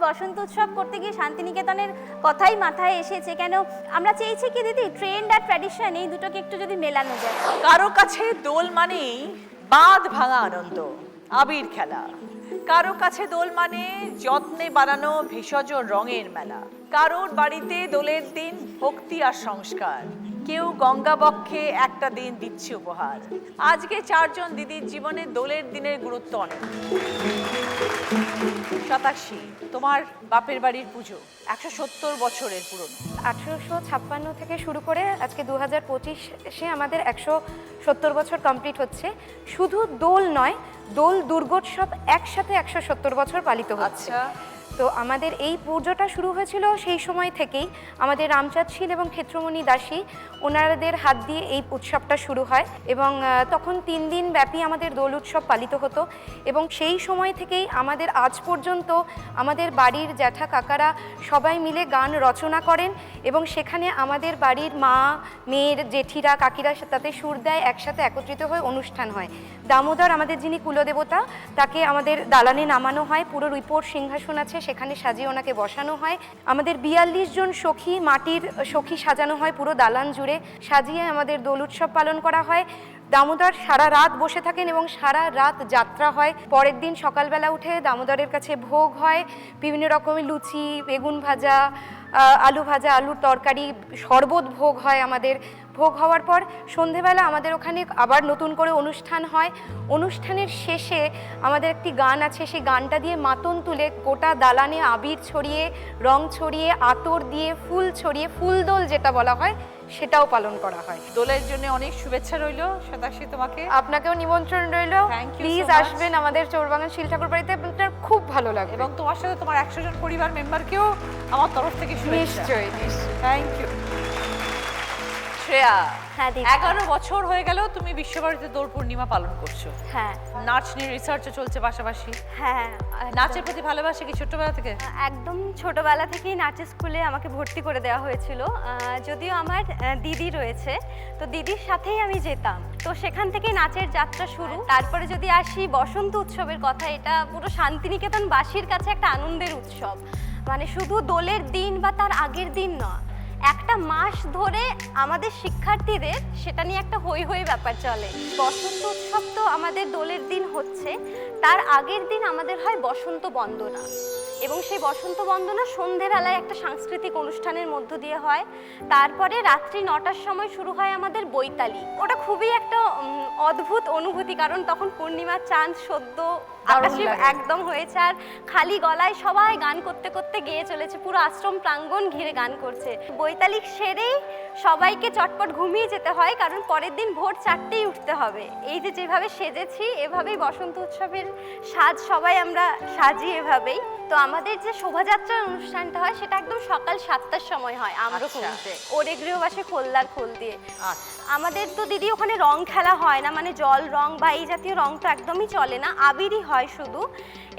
বসন্ত উৎসব করতে গিয়ে শান্তিনিকেতনের কথাই মাথায় এসেছে। কেন আমরা চেয়েছি কি দিদি, ট্রেন্ড আর ট্র্যাডিশন এই দুটোকে একটু যদি মেলানো যায়। কারো কাছে দোল মানেই বাঁধ ভাঙা আনন্দ, আবির খেলা। কারো কাছে দোল মানে যত্নে বানানো ভেষজ রঙের মেলা। কারোর বাড়িতে দোলের দিন ভক্তি আর সংস্কার। কেউ গঙ্গা বক্ষে একটা দিন দিচ্ছে উপহার। আজকে চারজন দিদির জীবনে দোলের দিনের গুরুত্ব অনেক। শতাক্ষী, তোমার বাপের বাড়ির পুজো 170 বছরের পুরনো। 1856 থেকে শুরু করে আজকে 2025-এ আমাদের 170 বছর কমপ্লিট হচ্ছে। শুধু দোল নয়, দোল দুর্গোৎসব একসাথে 170 বছর পালিত হচ্ছে। তো আমাদের এই পুজোটা শুরু হয়েছিল সেই সময় থেকেই। আমাদের রামচাঁদ শীল এবং ক্ষেত্রমণি দাসী ওনাদের হাত দিয়ে এই উৎসবটা শুরু হয় এবং তখন 3 দিন ব্যাপী আমাদের দোল উৎসব পালিত হতো। এবং সেই সময় থেকেই আমাদের আজ পর্যন্ত আমাদের বাড়ির জ্যাঠা কাকারা সবাই মিলে গান রচনা করেন এবং সেখানে আমাদের বাড়ির মা, মেয়ের জেঠিরা, কাকিরা তাতে সুর দেয়, একসাথে একত্রিত হয়ে অনুষ্ঠান হয়। দামোদর আমাদের যিনি কুলদেবতা, তাকে আমাদের দালানে নামানো হয়, পুরো রূপোর সিংহাসন আছে সেখানে সাজিয়ে ওনাকে বসানো হয়। আমাদের 42 জন সখী, মাটির সখী সাজানো হয় পুরো দালান জুড়ে, সাজিয়ে আমাদের দোল উৎসব পালন করা হয়। দামোদর সারা রাত বসে থাকেন এবং সারা রাত যাত্রা হয়। পরের দিন সকালবেলা উঠে দামোদরের কাছে ভোগ হয়, বিভিন্ন রকমের লুচি, বেগুন ভাজা, আলু ভাজা, আলুর তরকারি, শরবত ভোগ হয় আমাদের। ভোগ হওয়ার পর সন্ধেবেলা আমাদের ওখানে আবার নতুন করে অনুষ্ঠান হয়। অনুষ্ঠানের শেষে আমাদের একটি গান আছে, সেই গানটা দিয়ে মাতন তুলে গোটা দালানে আবির ছড়িয়ে, রং ছড়িয়ে, আতর দিয়ে, ফুল ছড়িয়ে, ফুলদোল যেটা বলা হয় সেটাও পালন করা হয়। দোলের জন্য অনেক শুভেচ্ছা রইল শতাক্ষী তোমাকে। আপনাকেও নিমন্ত্রণ রইল, প্লিজ আসবেন আমাদের চৌরবাগান শিল ঠাকুর বাড়িতে, আপনার খুব ভালো লাগবে। এবং তোমার সাথে তোমার 100 জন পরিবার মেম্বারকেও আমার তরফ থেকে শুভেচ্ছা। নিশ্চয়ই নিশ্চয়ই। Thank you. শ্রেয়া, হ্যাঁ দিদি। 11 বছর হয়ে গেল তুমি বিশ্বভারতীতে দোল পূর্ণিমা পালন করছো। হ্যাঁ নাচ নিয়ে রিসার্চও চলছে পাশাপাশি। হ্যাঁ, নাচের প্রতি ভালোবাসা কি ছোটবেলা থেকে? একদম ছোটবেলা থেকেই নাচের স্কুলে আমাকে ভর্তি করে দেওয়া হয়েছিল। যদিও আমার দিদি রয়েছে, তো দিদির সাথেই আমি যেতাম, তো সেখান থেকেই নাচের যাত্রা শুরু। তারপরে যদি আসি বসন্ত উৎসবের কথা, এটা পুরো শান্তিনিকেতনবাসীর কাছে একটা আনন্দের উৎসব। মানে শুধু দোলের দিন বা তার আগের দিন নয়, একটা মাস ধরে আমাদের শিক্ষার্থীদের সেটা নিয়ে একটা হই হই ব্যাপার চলে। বসন্ত উৎসব তো আমাদের দোলের দিন হচ্ছে, তার আগের দিন আমাদের হয় বসন্ত বন্দনা, এবং সেই বসন্ত বন্দনা সন্ধেবেলায় একটা সাংস্কৃতিক অনুষ্ঠানের মধ্য দিয়ে হয়। তারপরে রাত্রি 9টার সময় শুরু হয় আমাদের বৈতালি। ওটা খুবই একটা অদ্ভুত অনুভূতি, কারণ তখন পূর্ণিমার চাঁদ সদ্য আকাশে একদম হয়েছে, আর খালি গলায় সবাই গান করতে করতে গেয়ে চলেছে, পুরো আশ্রম প্রাঙ্গণ ঘিরে গান করছে। বৈতালিক সেরেই সবাইকে চটপট ঘুমিয়ে যেতে হয়, কারণ পরের দিন ভোর 4টেই উঠতে হবে। এই যে যেভাবে সেজেছি, এভাবেই বসন্ত উৎসবের সাজ সবাই আমরা সাজি এভাবেই। তো আমাদের যে শোভাযাত্রার অনুষ্ঠানটা হয় সেটা একদম সকাল 7টার সময় হয় আম্রকুঞ্জে, ওরে গৃহবাসে খোলদার খোল দিয়ে। আমাদের তো দিদি ওখানে রং খেলা হয় না, মানে জল রং বা এই জাতীয় রং তো একদমই চলে না, আবিরই হয় শুধু।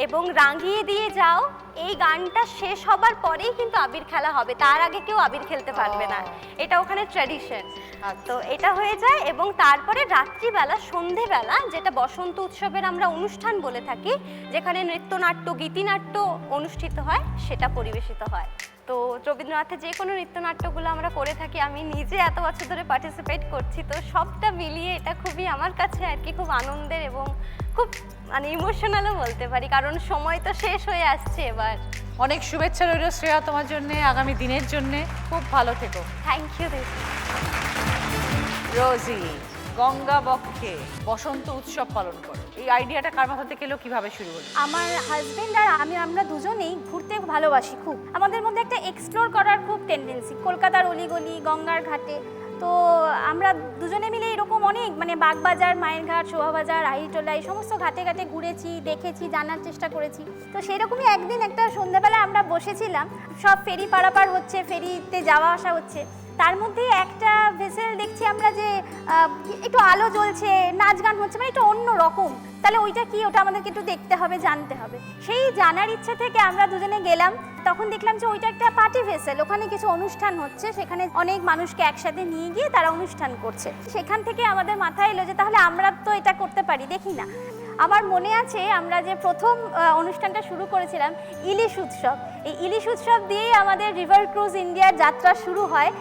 এবং রাঙিয়ে দিয়ে যাও, এই গানটা শেষ হবার পরেই কিন্তু আবির খেলা হবে, তার আগে কেউ আবির খেলতে পারবে না, এটা ওখানে ট্র্যাডিশন। তো এটা হয়ে যায়, এবং তারপরে রাত্রিবেলা, সন্ধেবেলা, যেটা বসন্ত উৎসবের আমরা অনুষ্ঠান বলে থাকি, যেখানে নৃত্যনাট্য, গীতিনাট্য অনুষ্ঠিত হয়, সেটা পরিবেশিত হয়। তো রবীন্দ্রনাথের যে কোনো নৃত্যনাট্যগুলো আমরা করে থাকি, আমি নিজে এত বছর ধরে পার্টিসিপেট করছি, তো সবটা মিলিয়ে এটা খুবই আমার কাছে আর কি খুব আনন্দের এবং খুব মানে ইমোশনালও বলতে পারি, কারণ সময় তো শেষ হয়ে আসছে এবার। অনেক শুভেচ্ছা রইল শ্রেয়া তোমার জন্য, আগামী দিনের জন্য। খুব ভালো থেকো। থ্যাংক ইউ দিদি। রোজি, গঙ্গা বক্ষে বসন্ত উৎসব পালন করো, এই আইডিয়াটা কার মাথা থেকে এলো, কিভাবে শুরু হলো? আমার হাজবেন্ড আর আমরা দুজনেই ঘুরতে ভালোবাসি খুব। আমাদের মধ্যে একটা এক্সপ্লোর করার খুব টেন্ডেন্সি, কলকাতার অলিগলি, গঙ্গার ঘাটে। তো আমরা দুজনে মিলে এরকম অনেক, মানে বাগবাজার, মায়ের ঘাট, শোভাবাজার, আহিটোলা, এই সমস্ত ঘাটে ঘাটে ঘুরেছি, দেখেছি, জানার চেষ্টা করেছি। তো সেরকমই একদিন একটা সন্ধ্যাবেলা আমরা বসেছিলাম, সব ফেরি পারাপার হচ্ছে, ফেরিতে যাওয়া আসা হচ্ছে, তার মধ্যে একটা ভেসেল দেখছি আমরা যে একটু আলো জ্বলছে, নাচ গান হচ্ছে, মানে একটু অন্য রকম। তাহলে ওইটা কি, ওটা আমাদেরকে একটু দেখতে হবে, জানতে হবে। সেই জানার ইচ্ছে থেকে আমরা দুজনে গেলাম। তখন দেখলাম যে ওইটা একটা পার্টি ভেসেল, ওখানে কিছু অনুষ্ঠান হচ্ছে, সেখানে অনেক মানুষকে একসাথে নিয়ে গিয়ে তারা অনুষ্ঠান করছে। সেখান থেকে আমাদের মাথায় এলো যে তাহলে আমরা তো এটা করতে পারি, দেখি না। আমার মনে আছে আমরা যে প্রথম অনুষ্ঠানটা শুরু করেছিলাম ইলিশ উৎসব, এই ইলিশ উৎসব দিয়েই আমাদের রিভার ক্রুজ ইন্ডিয়ার যাত্রা শুরু হয়।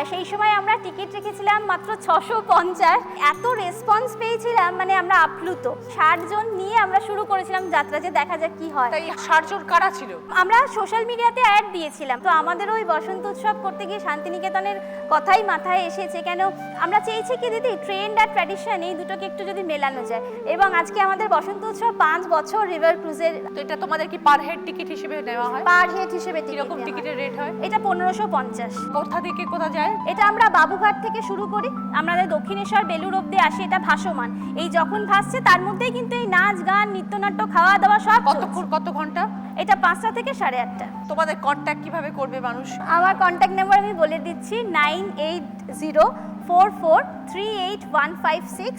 সেই সময় আমরা টিকিট রেখেছিলাম মাত্র 650। এত রেসপন্স পেয়েছিলাম, মানে আমরা আপ্লুত। 60 জন নিয়ে আমরা শুরু করেছিলাম যাত্রা, যে দেখা যাক কি হয়। তাই 60 জন কারা ছিল? আমরা সোশ্যাল মিডিয়াতে অ্যাড দিয়েছিলাম, তো আমাদের ওই বসন্ত উৎসব করতে গিয়ে শান্তিনিকেতনের কথাই মাথায় এসেছে। কেন আমরা চেয়েছি কি দিদি, ট্রেন্ড আর ট্র্যাডিশন এই দুটোকে একটু যদি মেলানো যায়। এবং আজকে আমাদের বসন্ত উৎসব 5 বছর রিভার ক্রুজের। তো এটা তোমাদের কি পার হেড টিকিট হিসেবে নেওয়া হয়? পার হেড হিসেবে কিরকম টিকিটের রেট হয়? এটা 1550। কোথা থেকে কোথা যায়? এটা আমরা বাবুঘাট থেকে শুরু করি, আমাদের দক্ষিণেশ্বর বেলুড় অব্দি আসি। এটা ভাসমান, এই যখন ভাসছে তার মধ্যেই কিন্তু এই নাচ গান নৃত্যনাট্য খাওয়া দাওয়া সব কতক্ষণ, কত ঘন্টা? এটা 5টা থেকে 8:30। তোমাদের কন্ট্যাক্ট কিভাবে করবে মানুষ? আমার কন্ট্যাক্ট নাম্বার আমি বলে দিচ্ছি, 9804438156।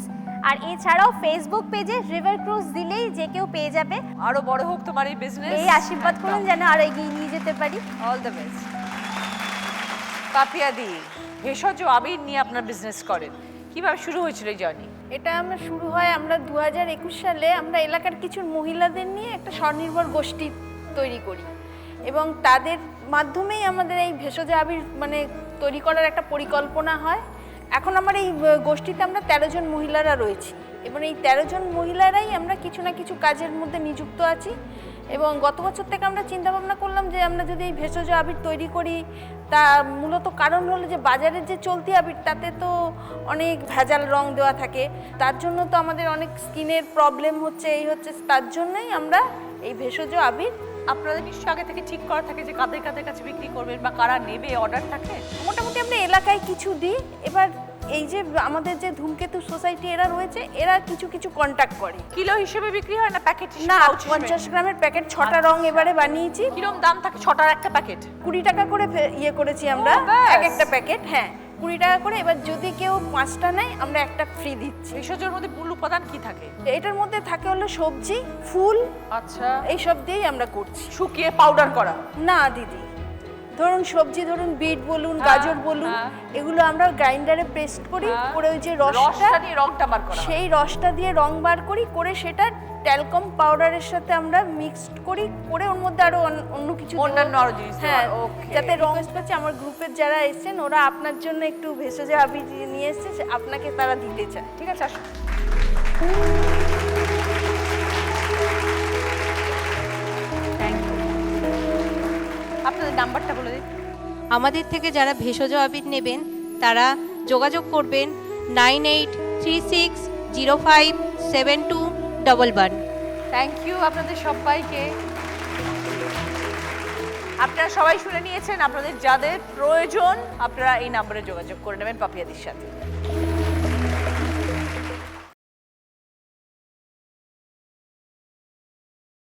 আর এছাড়াও ফেসবুক পেজে রিভার ক্রুজ দিলেই যে কেউ পেয়ে যাবে। আরো বড় হোক তোমার এই বিজনেস। এই আশীর্বাদ করুন যেন আরো এগিয়ে নিয়ে যেতে পারি। All the best. Papiya di, ভেষজ আবির নিয়ে আপনার বিজনেস করেন, কিভাবে শুরু হয়েছিল এই জার্নি? এটা আমরা শুরু হয় আমরা 2021 সালে আমরা এলাকার কিছু মহিলাদের নিয়ে একটা স্বনির্ভর গোষ্ঠী তৈরি করি, এবং তাদের মাধ্যমেই আমাদের এই ভেষজ আবির মানে তৈরি করার একটা পরিকল্পনা হয়। এখন আমার এই গোষ্ঠীতে আমরা 13 জন মহিলারা রয়েছি, এবং এই 13 জন মহিলারাই আমরা কিছু না কিছু কাজের মধ্যে নিযুক্ত আছি। এবং গত বছর থেকে আমরা চিন্তা ভাবনা করলাম যে আমরা যদি এই ভেষজ আবির তৈরি করি, তা মূলত কারণ হলো যে বাজারের যে চলতি আবির তাতে তো অনেক ভেজাল রং দেওয়া থাকে, তার জন্য তো আমাদের অনেক স্কিনের প্রবলেম হচ্ছে, এই হচ্ছে, তার জন্যই আমরা এই ভেষজ আবির। আপনাদের নিশ্চয়ই আগে থেকে ঠিক করা থাকে যে কাদের কাদের কাছে বিক্রি করবেন বা কারা নেবে, অর্ডার থাকে? মোটামুটি আমরা এলাকায় কিছু দিই। এবার এই যে আমাদের যে ধূমকেতু সোসাইটি এরা রয়েছে, এরা কিছু কিছু কন্ট্যাক্ট করে। কিলো হিসেবে বিক্রি হয় না প্যাকেট হিসেবে? না, 50 গ্রামের প্যাকেট 6টা রং এবারে বানিয়েছি। কিরকম দাম থাকে 6টার একটা প্যাকেট? 20 টাকা করে ইয়ে করেছি আমরা, ব্যাস। এক একটা প্যাকেট। হ্যাঁ, 20 টাকা করে। এবার যদি কেউ 5টা নেয় আমরা একটা ফ্রি দিচ্ছি। ভেষজের মধ্যে মূল উপাদান কি থাকে? এটার মধ্যে থাকে হলো সবজি, ফুল, আচ্ছা, এইসব দিয়েই আমরা করছি। শুকিয়ে পাউডার করা? না দিদি, ধরুন সবজি, ধরুন বিট বলুন, গাজর বলুন, এগুলো আমরা গ্রাইন্ডারে পেস্ট করি, করে ওই যে রসটা নিয়ে রংটা বার করা, সেই রসটা দিয়ে রং বার করি, করে সেটা ট্যালকম পাউডারের সাথে আমরা মিক্সড করি, করে ওর মধ্যে আরো অন্য কিছু অন্যান্য আরো জিনিস দেওয়া। হ্যাঁ, Okay. যাতে রং পাচ্ছে। আমার গ্রুপের যারা এসেছেন ওরা আপনার জন্য একটু ভেষজ আবির নিয়ে এসেছে, আপনাকে তারা দিতে চায়। ঠিক আছে, আসুন। Thank you. আপনাদের নাম্বারটা বলে দিন। আমাদের থেকে যারা ভেষজ আবির নেবেন তারা যোগাযোগ করবেন 9836057211। থ্যাংক ইউ আপনাদের সবাইকে। আপনারা সবাই শুনে নিয়েছেন, আপনাদের যাদের প্রয়োজন আপনারা এই নাম্বারে যোগাযোগ করে নেবেন পাপিয়াদির সাথে।